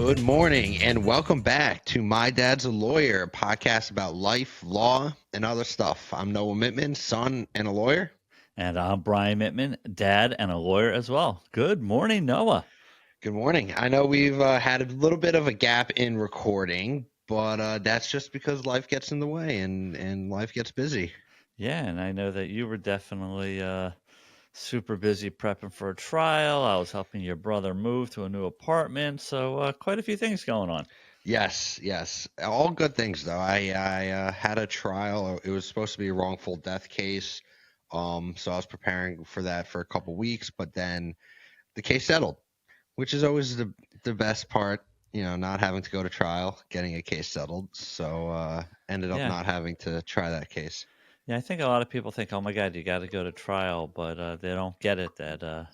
Good morning and welcome back to My Dad's a Lawyer, a podcast about life, law, and other stuff. I'm Noah Mittman, son and a lawyer. And I'm Brian Mittman, dad and a lawyer as well. Good morning, Noah. Good morning. I know we've had a little bit of a gap in recording, but that's just because life gets in the way and life gets busy. Yeah, and I know that you were definitely super busy prepping for a trial. I was helping your brother move to a new apartment, so quite a few things going on. Yes. All good things, though. I had a trial. It was supposed to be a wrongful death case. So I was preparing for that for a couple weeks, but then the case settled, which is always the best part, not having to go to trial, getting a case settled. So ended up Yeah. not having to try that case. Yeah, I think a lot of people think, oh my God, you got to go to trial, but they don't get it that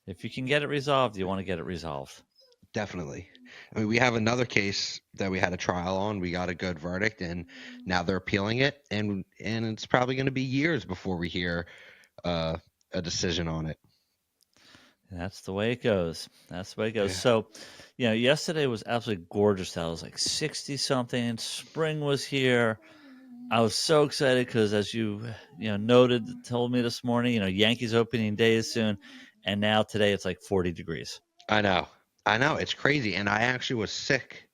if you can get it resolved, you want to get it resolved. Definitely. I mean, we have another case that we had a trial on. We got a good verdict, and now they're appealing it, and it's probably going to be years before we hear a decision on it. That's the way it goes. That's the way it goes. Yeah. So, yesterday was absolutely gorgeous out. It was like 60 something. Spring was here. I was so excited because, as told me this morning, Yankees opening day is soon, and now today it's like 40 degrees. I know. It's crazy. And I actually was sick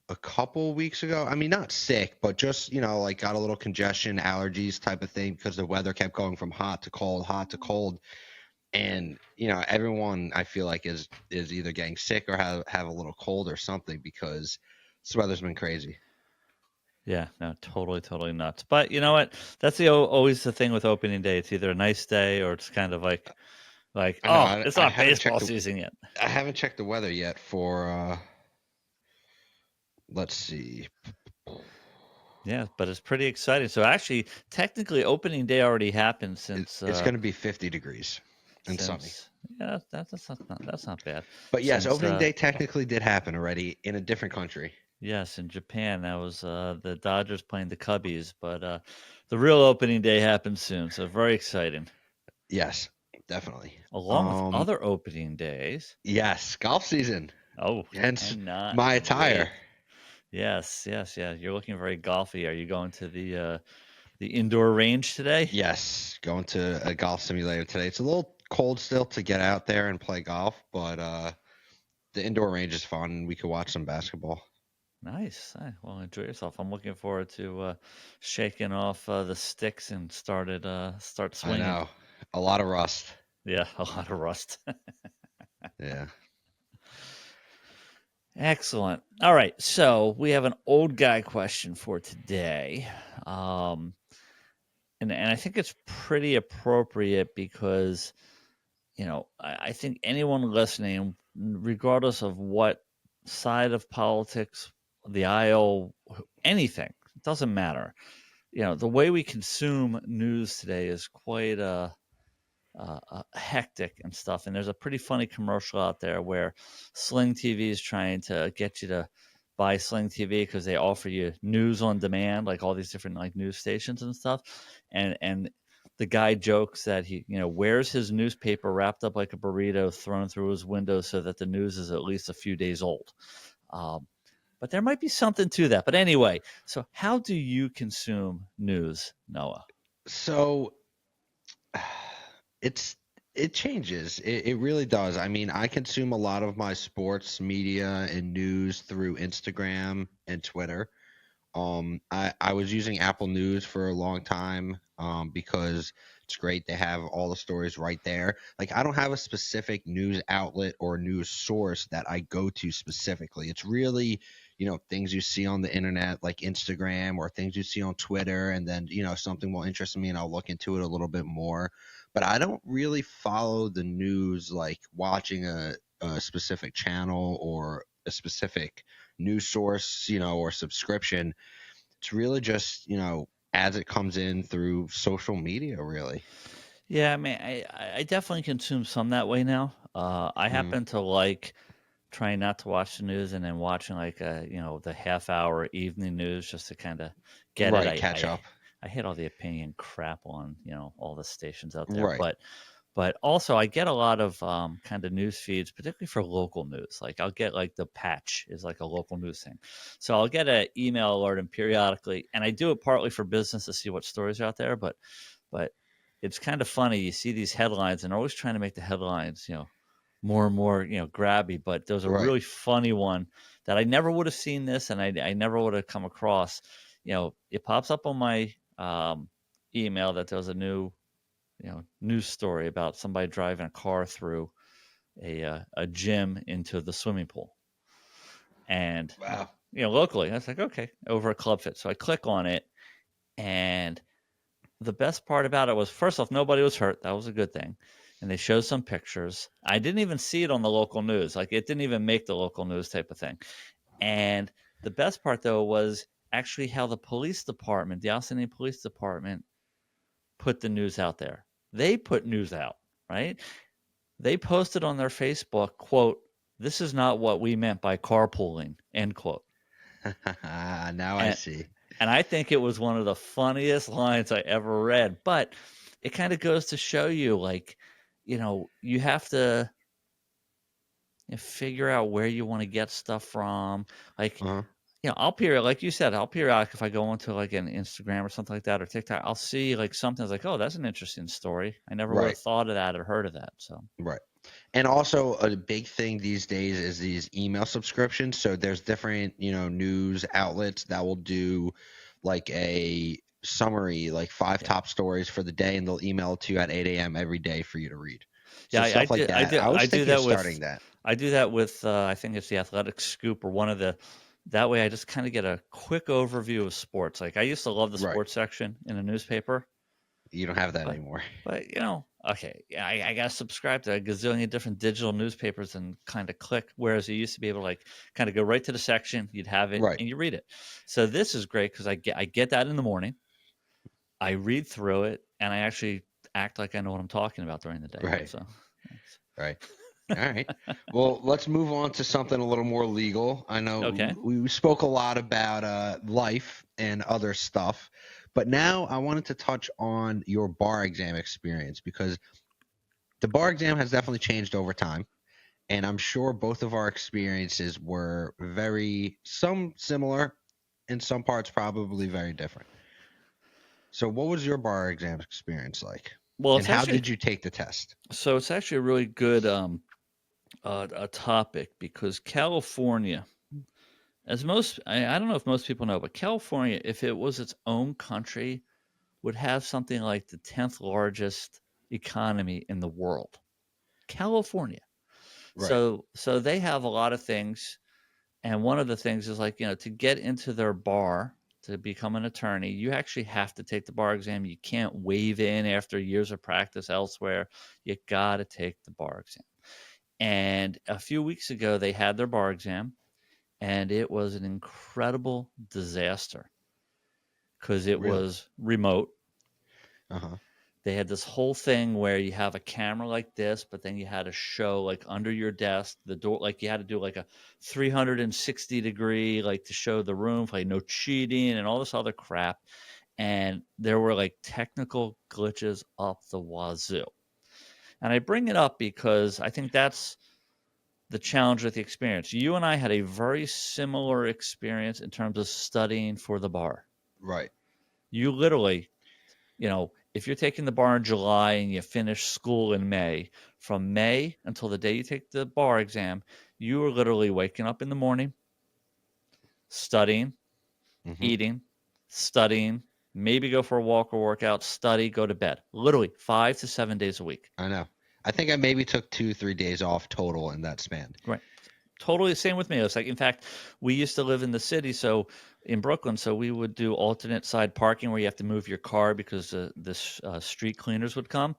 a couple weeks ago. I mean, not sick, but just, like got a little congestion, allergies type of thing because the weather kept going from hot to cold, hot to cold. And, everyone I feel like is either getting sick or have a little cold or something because this weather's been crazy. Yeah, no, totally nuts. But you know what? That's always the thing with opening day. It's either a nice day or it's kind of like I know. it's I not haven't baseball season yet. I haven't checked the weather yet for let's see. Yeah, but it's pretty exciting. So actually, technically, opening day already happened since It's going to be 50 degrees and sunny. yeah, that's not bad. But yes, Since opening day technically did happen already in a different country. yes, in Japan, that was the Dodgers playing the Cubbies, but the real opening day happens soon, so very exciting. Yes, definitely. Along with other opening days. Yes, golf season. Oh, Hence my attire. Wait. Yes. You're looking very golfy. Are you going to the indoor range today? Yes, going to a golf simulator today. It's a little cold still to get out there and play golf, but the indoor range is fun. We could watch some basketball. Nice. Well, enjoy yourself. I'm looking forward to shaking off the sticks and start swinging. I know. A lot of rust. Yeah, a lot of rust. Yeah. Excellent. All right, so we have an old guy question for today, and I think it's pretty appropriate because I think anyone listening, regardless of what side of politics, the aisle, anything, it doesn't matter. The way we consume news today is quite hectic and stuff. And there's a pretty funny commercial out there where Sling TV is trying to get you to buy Sling TV because they offer you news on demand, like all these different like news stations and stuff. And the guy jokes that he wears his newspaper wrapped up like a burrito thrown through his window so that the news is at least a few days old. But there might be something to that. But anyway, so how do you consume news, Noah? So it changes. It really does. I mean, I consume a lot of my sports media and news through Instagram and Twitter. I was using Apple News for a long time because it's great. They have all the stories right there. Like, I don't have a specific news outlet or news source that I go to specifically. It's really, things you see on the internet, like Instagram, or things you see on Twitter, and then, something will interest me and I'll look into it a little bit more. But I don't really follow the news like watching a specific channel or a specific news source, or subscription. It's really just, as it comes in through social media, really. Yeah, I mean, I definitely consume some that way now. I happen to like trying not to watch the news and then watching like the half hour evening news just to kind of get Right, it. catch up. I hate all the opinion crap on all the stations out there, Right. But also, I get a lot of kind of news feeds, particularly for local news. Like I'll get like the Patch is like a local news thing, so I'll get an email alert and periodically, and I do it partly for business to see what stories are out there, but it's kind of funny. You see these headlines, and they're always trying to make the headlines, more and more, grabby. But there's a Right. really funny one that I never would have seen this, and I never would have come across. It pops up on my email that there's a new news story about somebody driving a car through a gym into the swimming pool, and Wow. locally, I was like, okay, over a Club Fit. So I click on it, and the best part about it was, first off, nobody was hurt. That was a good thing. And they showed some pictures. I didn't even see it on the local news. Like it didn't even make the local news type of thing. And the best part though was actually how the police department, the Austin Police Department, put the news out there. They put news out, right? They posted on their Facebook, quote, "This is not what we meant by carpooling," end quote. Now I And see. and I think it was one of the funniest lines I ever read. But it kind of goes to show you, like, you have to figure out where you want to get stuff from. Like, Uh-huh. I'll like you said, I'll periodic if I go into like an Instagram or something like that or TikTok, I'll see like something that's like, oh, that's an interesting story. I never would Right. have thought of that or heard of that. So Right. And also a big thing these days is these email subscriptions. So there's different, news outlets that will do like a summary, like five yeah, top stories for the day, and they'll email it to you at 8 a.m. every day for you to read. yeah, So stuff like that. I was thinking of starting that. I do that with I think it's the Athletic Scoop or one of the. That way, I just kind of get a quick overview of sports. Like I used to love the Right. sports section in a newspaper, You don't have that but anymore. okay, yeah, I got to subscribe to a gazillion different digital newspapers and kind of click. Whereas you used to be able to like kind of go right to the section, you'd have it, Right. and you read it. So this is great because I get that in the morning. I read through it, and I actually act like I know what I'm talking about during the day. Right. So, Right. All right. Well, let's move on to something a little more legal. I know okay. we spoke a lot about life and other stuff, but now I wanted to touch on your bar exam experience because the bar exam has definitely changed over time. And I'm sure both of our experiences were some similar, in some parts, probably very different. So, what was your bar exam experience like? Well, And how did you take the test? it's actually a really good a topic because California, as I don't know if most people know, but California, if it was its own country, would have something like the 10th largest economy in the world. California. Right. So they have a lot of things, and one of the things is like, to get into their bar to become an attorney, you actually have to take the bar exam. You can't waive in after years of practice elsewhere. You got to take the bar exam. And a few weeks ago, they had their bar exam, and it was an incredible disaster because it Really? was remote. Uh huh. They had this whole thing where you have a camera like this, but then you had to show like under your desk, the door, like you had to do like a 360-degree, like to show the room, like no cheating and all this other crap. And there were like technical glitches up the wazoo. And I bring it up because I think that's the challenge with the experience. You and I had a very similar experience in terms of studying for the bar. Right. You literally, if you're taking the bar in July and you finish school in May, from May until the day you take the bar exam, you are literally waking up in the morning, studying, Mm-hmm. eating, studying, maybe go for a walk or workout, study, go to bed. Literally 5 to 7 days a week. I know. I think I maybe took 2, 3 days off total in that span. Right. Totally the same with me. It's like, in fact, we used to live in the city, so in Brooklyn, so we would do alternate side parking where you have to move your car because the street cleaners would come,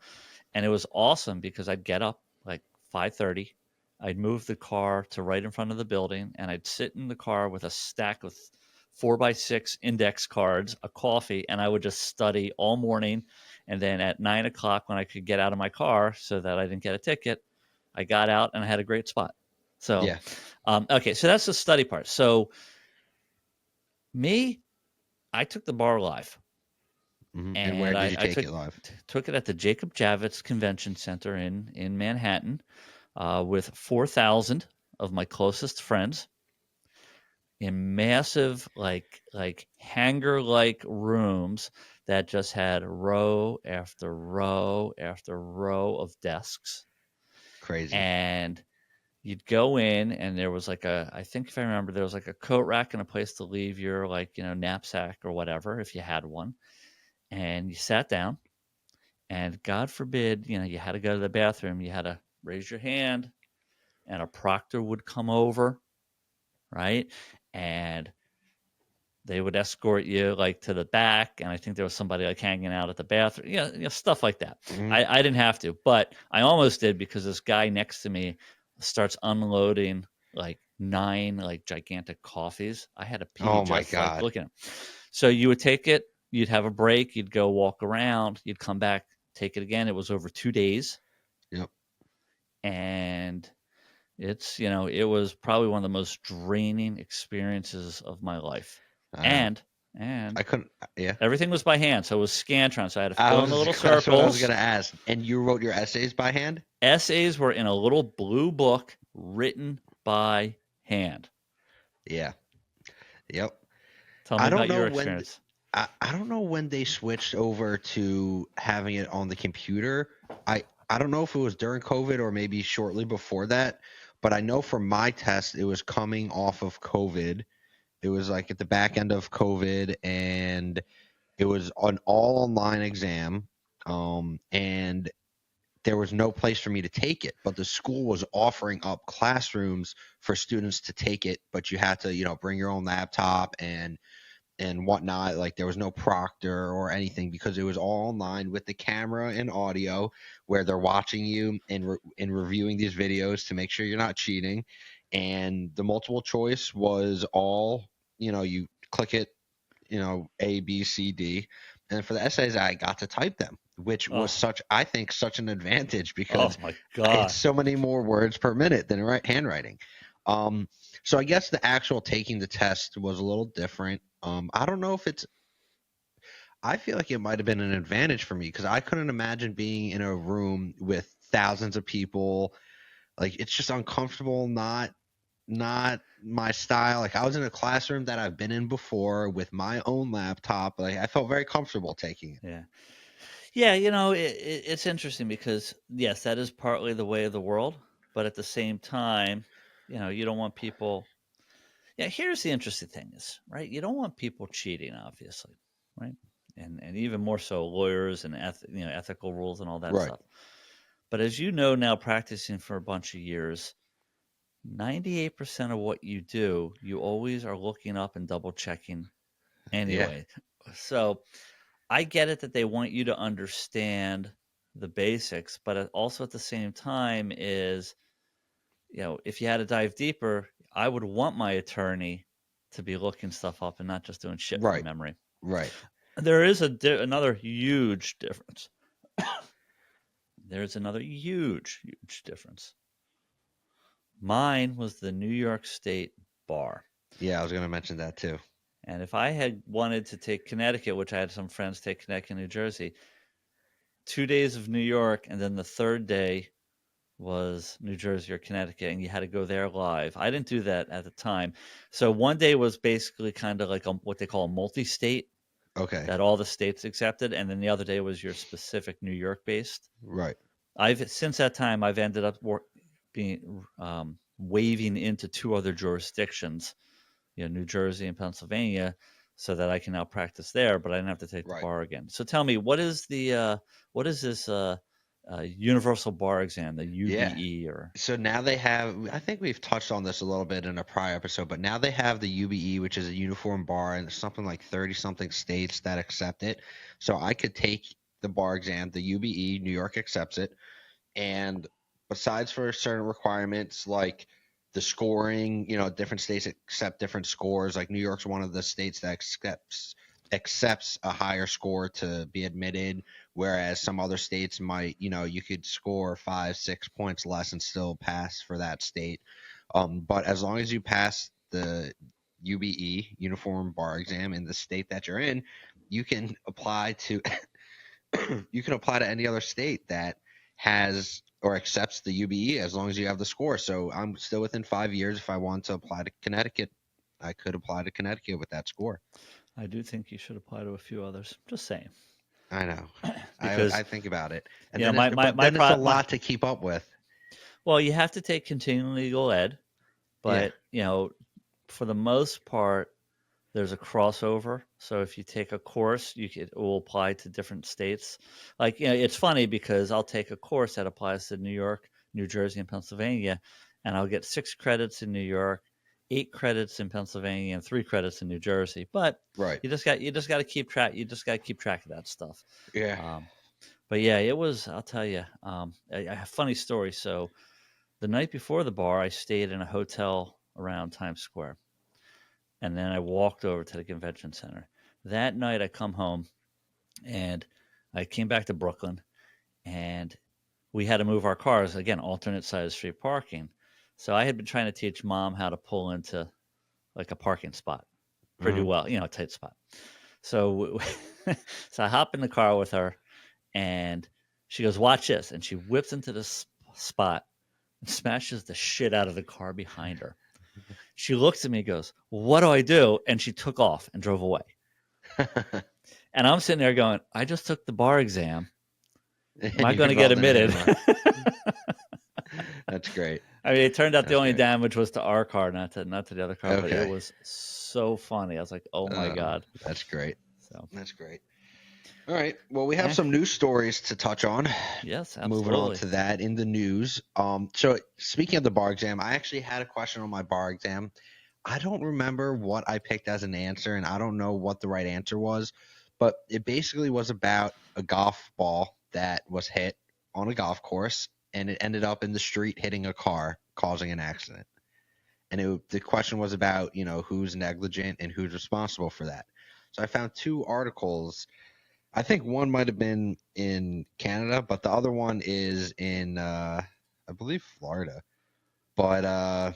and it was awesome because I'd get up like 5:30, I'd move the car to right in front of the building, and I'd sit in the car with a stack of 4x6 index cards, a coffee, and I would just study all morning. And then at 9 o'clock, when I could get out of my car so that I didn't get a ticket, I got out and I had a great spot. So, Yeah. okay, so that's the study part. So, me, I took the bar live. And where And did you I take it live? took it at the Jacob Javits Convention Center in Manhattan, with 4,000 of my closest friends in massive like hangar like rooms that just had row after row after row of desks. Crazy. And you'd go in and there was like a, I think if I remember, there was like a coat rack and a place to leave your, like, knapsack or whatever if you had one. And you sat down, and God forbid, you had to go to the bathroom, you had to raise your hand, and a proctor would come over, right? And they would escort you like to the back, and I think there was somebody like hanging out at the bathroom, stuff like that. Hmm. I didn't have to, but I almost did, because this guy next to me starts unloading like 9 like gigantic coffees. I had to pee Oh my just like God. looking at him. So you would take it, you'd have a break, you'd go walk around, you'd come back, take it again. It was over 2 days, Yep. and it was probably one of the most draining experiences of my life. Uh, And I couldn't. Yeah. everything was by hand, so it was Scantron. So I had to I fill in the was. little That's what I was circles. gonna ask. And you wrote your essays by hand? Essays were in a little blue book written by hand. Yeah. Yep. Tell me I don't about know your when. experience. I don't know when they switched over to having it on the computer. I don't know if it was during COVID or maybe shortly before that, but I know for my test it was coming off of COVID. It was like at the back end of COVID, and it was an all online exam. And there was no place for me to take it, but the school was offering up classrooms for students to take it, but you had to, bring your own laptop and whatnot. Like there was no proctor or anything because it was all online with the camera and audio, where they're watching you and reviewing these videos to make sure you're not cheating. And the multiple choice was all, you click it, A, B, C, D. And for the essays, I got to type them, which was Oh, I think, such an advantage oh because my it's God. so many more words per minute than handwriting. Um, so I guess the actual taking the test was a little different. I don't know if it's. I feel like it might have been an advantage for me because I couldn't imagine being in a room with thousands of people. Like it's just uncomfortable, not my style. Like I was in a classroom that I've been in before with my own laptop. Like I felt very comfortable taking it. Yeah. Yeah, it's interesting because, yes, that is partly the way of the world, but at the same time, you don't want people. Yeah, here's the interesting thing is, right? You don't want people cheating, obviously, right? And even more so lawyers and ethical rules and all that Right. stuff. But as you know now, practicing for a bunch of years, 98% of what you do, you always are looking up and double checking Yeah. anyway. So I get it that they want you to understand the basics, but also at the same time is, if you had to dive deeper, I would want my attorney to be looking stuff up and not just doing shit from Right. memory. Right. There is another huge difference. There's another huge difference. Mine was the New York State Bar. Yeah, I was gonna mention that too. And if I had wanted to take Connecticut, which I had some friends take Connecticut, New Jersey, 2 days of New York, and then the third day was New Jersey or Connecticut, and you had to go there live. I didn't do that at the time. So one day was basically kind of like what they call a multi-state, Okay. that all the states accepted, and then the other day was your specific New York based. Right. I've since that time I've ended up being waving into 2 other jurisdictions, New Jersey and Pennsylvania, so that I can now practice there, but I didn't have to take the Right. bar again. So tell me, what is this universal bar exam, the Yeah. UBE or? So now they have. I think we've touched on this a little bit in a prior episode, but now they have the UBE, which is a uniform bar, and something like 30 something states that accept it. So I could take the bar exam, the UBE, New York accepts it, and besides for certain requirements like the scoring, different states accept different scores. Like New York's one of the states that accepts a higher score to be admitted, whereas some other states might, you could score 5, 6 points less and still pass for that state. But as long as you pass the UBE, Uniform Bar Exam, in the state that you're in, you can apply to you can apply to any other state that has or accepts the UBE as long as you have the score. So I'm still within 5 years. If I want to apply to Connecticut, I could apply to Connecticut with that score. I do think you should apply to a few others. Just saying, I know. I because think about it, and you know then it's, my my but my then it's a pro my lot to keep up with. well, you have to take continuing legal ed, Yeah. but for the most part, there's a crossover. So if you take a course, it will apply to different states. Like, it's funny because I'll take a course that applies to New York, New Jersey, and Pennsylvania, and I'll get 6 credits in New York, 8 credits in Pennsylvania, and 3 credits in New Jersey. But Right. you just got to keep track. You just got to keep track of that stuff. Yeah. But yeah, it was. I'll tell you, a funny story. So the night before the bar, I stayed in a hotel around Times Square, and then I walked over to the convention center. That night, I come home, and I came back to Brooklyn, and we had to move our cars again, alternate side of street parking. So I had been trying to teach mom how to pull into like a parking spot pretty Mhm. well, a tight spot. So, so I hop in the car with her, and she goes, "Watch this!" And she whips into this spot and smashes the shit out of the car behind her. She looks at me and goes, "What do I do?" And she took off and drove away. And I'm sitting there going, I just took the bar exam. Am I And you going to get involved in it admitted? anyway. That's great. I mean, it turned out the That's only great. damage was to our car, not to the other car. But it Okay. was so funny. I was like, oh my God. That's great. So That's great. All right. Well, we have Yeah. some news stories to touch on. yes, Moving on absolutely. to that in the news. So speaking of the bar exam, I actually had a question on my bar exam. I don't remember what I picked as an answer, and I don't know what the right answer was, but it basically was about a golf ball that was hit on a golf course, and it ended up in the street hitting a car, causing an accident. And the question was about, who's negligent and who's responsible for that. So I found two articles. I think one might have been in Canada, but the other one is in, I believe, Florida. But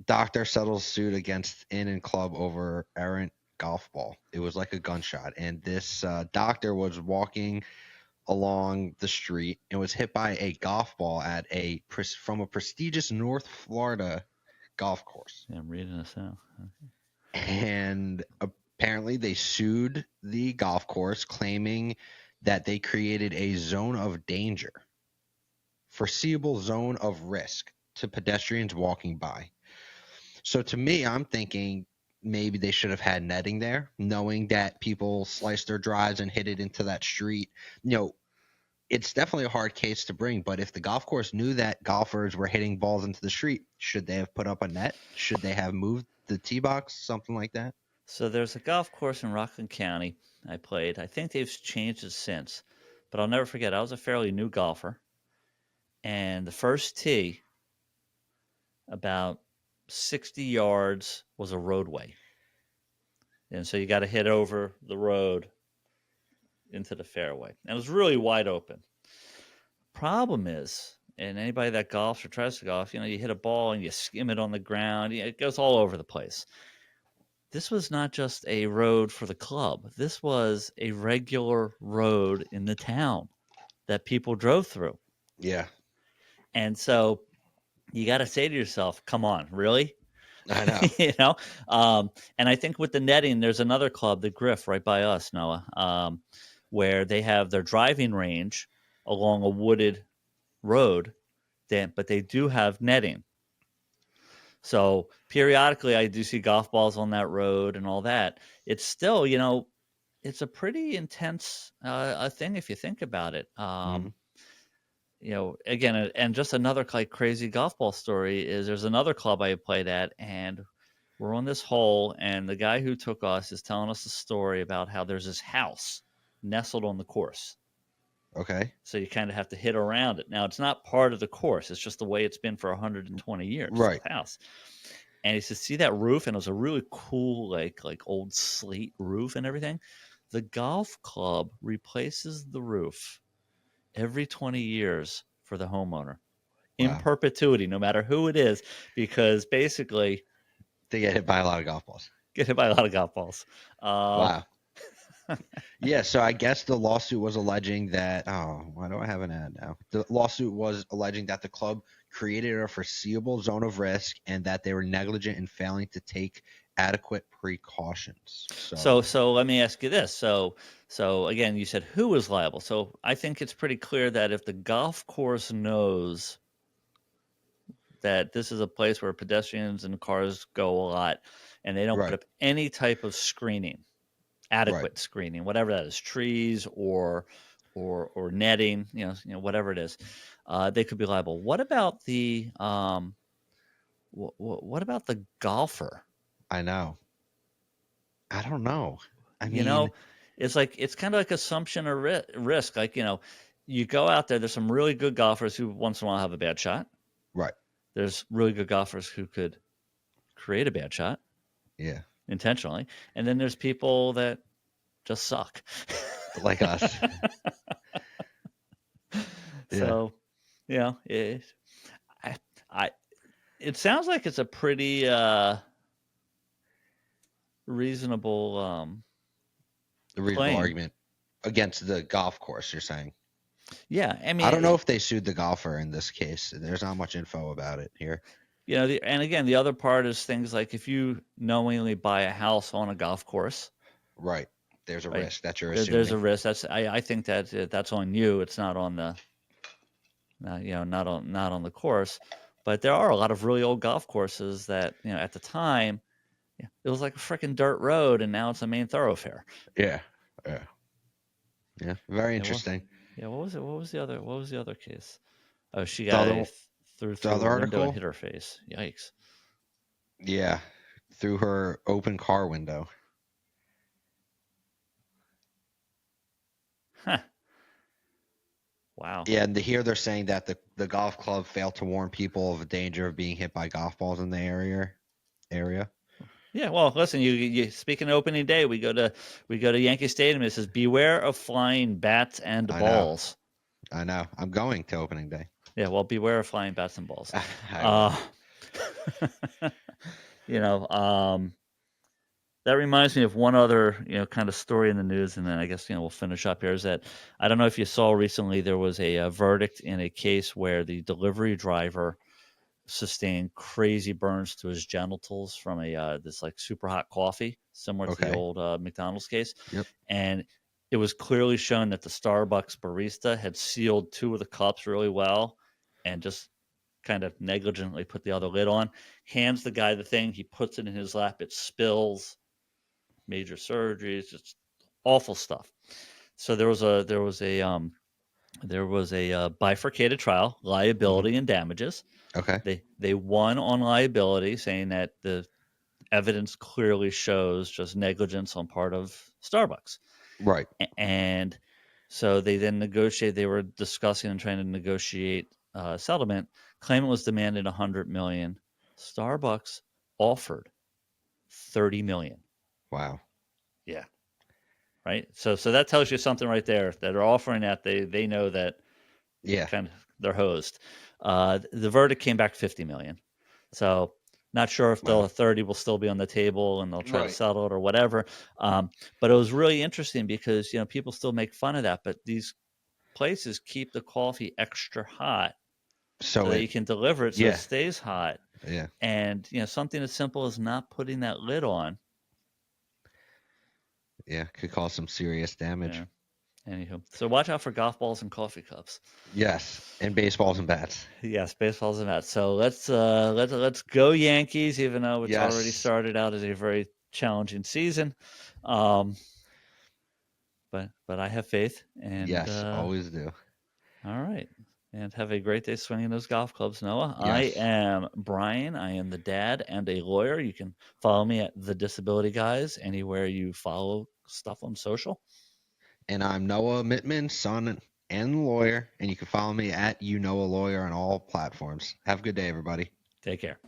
doctor settles suit against Inn and Club over errant golf ball. It was like a gunshot, and this doctor was walking along the street and was hit by a golf ball from a prestigious North Florida golf course. Yeah, I'm reading this out. And apparently they sued the golf course, claiming that they created a zone of danger, foreseeable zone of risk to pedestrians walking by. So to me, I'm thinking maybe they should have had netting there, knowing that people slice their drives and hit it into that street. It's definitely a hard case to bring, but if the golf course knew that golfers were hitting balls into the street, should they have put up a net? Should they have moved the tee box, something like that? So there's a golf course in Rockland County I played. I think they've changed it since, but I'll never forget. I was a fairly new golfer, and the first tee, about 60 yards, was a roadway. And so you got to hit over the road into the fairway. And it was really wide open. Problem is, and anybody that golfs or tries to golf, you hit a ball and you skim it on the ground. It goes all over the place. This was not just a road for the club. This was a regular road in the town that people drove through. Yeah. And so you got to say to yourself, come on, really? I know. And I think with the netting, there's another club, the Griff, right by us, Noah, where they have their driving range along a wooded road, but they do have netting. So periodically, I do see golf balls on that road and all that. It's still, it's a pretty intense thing if you think about it. Mhm. Again, and just another like crazy golf ball story is there's another club I played at, and we're on this hole, and the guy who took us is telling us a story about how there's this house nestled on the course. Okay. So you kind of have to hit around it. Now, it's not part of the course. It's just the way it's been for 120 years, Right. the house. And he said, see that roof? And it was a really cool, like old slate roof and everything. The golf club replaces the roof every 20 years for the homeowner in Wow. perpetuity, no matter who it is, because basically They get hit by a lot of golf balls. get hit by a lot of golf balls. Wow. Yeah, so I guess the lawsuit was alleging that. Oh, why do I have an ad now? The lawsuit was alleging that the club created a foreseeable zone of risk and that they were negligent in failing to take adequate precautions. So, So let me ask you this. So again, you said who is liable. So I think it's pretty clear that if the golf course knows that this is a place where pedestrians and cars go a lot, and they don't put right, up any type of screening, right. adequate screening, whatever that is, trees or netting, whatever it is, they could be liable. What about the what about the golfer? I know. I don't know. I You mean, know, it's like it's kind of like assumption or risk. Like you go out there. There's some really good golfers who once in a while have a bad shot. right. There's really good golfers who could create a bad shot Yeah, intentionally, and then there's people that just suck. like us. Yeah. So, it, I, I, it sounds like it's a pretty reasonable The reasonable claim. argument against the golf course, you're saying. Yeah, I I mean, don't know if they sued the golfer in this case. There's not much info about it here. and again, the other part is things like if you knowingly buy a house on a golf course, Right. There's a right? risk that you're There's assuming. a risk. I think that that's on you. It's not on the not on the course. But there are a lot of really old golf courses that at the time it was like a freaking dirt road, and now it's a main thoroughfare. Yeah. Yeah. Yeah. Very Yeah, well, interesting. yeah. What was it? What was the other case? Oh, she The got other a one- through the a other window and article? hit her face. Yikes! Yeah. Through her open car window. Huh. Wow. Yeah, and here they're saying that the golf club failed to warn people of the danger of being hit by golf balls in the area. Yeah. Well, listen. You speaking of opening day, we go to Yankee Stadium. It says, "Beware of flying bats and I know. balls." I know. I'm going to opening day. Yeah. Well, beware of flying bats and balls. I will. You know, that reminds me of one other, kind of story in the news, and then I guess we'll finish up here. Is that I don't know if you saw recently there was a verdict in a case where the delivery driver sustained crazy burns to his genitals from a this like super hot coffee, similar to the Okay. old McDonald's case, Yep. and it was clearly shown that the Starbucks barista had sealed two of the cups really well, and just kind of negligently put the other lid on. Hands the guy the thing, he puts it in his lap, it spills. Major surgeries, just awful stuff. So there was a bifurcated trial, Hmm. liability and damages. Okay. They won on liability, saying that the evidence clearly shows just negligence on part of Starbucks. Right. And so they then negotiated. They were discussing and trying to negotiate settlement. Claimant was demanded 100 million. Starbucks offered 30 million. Wow. Yeah. Right. So that tells you something right there. That are offering that they know that Yeah. kind of they're hosed. The verdict came back 50 million. So not sure if Wow. the 30 will still be on the table and they'll try to Right. settle it or whatever. But it was really interesting because people still make fun of that, but these places keep the coffee extra hot so So that you can deliver it so it yeah. stays hot. Yeah. And something as simple as not putting that lid on. Yeah. Could cause some serious damage. Yeah. Anywho, so watch out for golf balls and coffee cups. Yes. And baseballs and bats. Yes, baseball's a Mets. So let's go Yankees, even though it's already Yes. started out as a very challenging season. Um, but I have faith, and Yes. Always do. all right, and have a great day swinging those golf clubs, Noah. I Yes. am Brian. I am the dad and a lawyer. You can follow me at the Disability Guys anywhere you follow stuff on social. And I'm Noah Mittman, son and lawyer. And you can follow me at a lawyer on all platforms. Have a good day, everybody. Take care.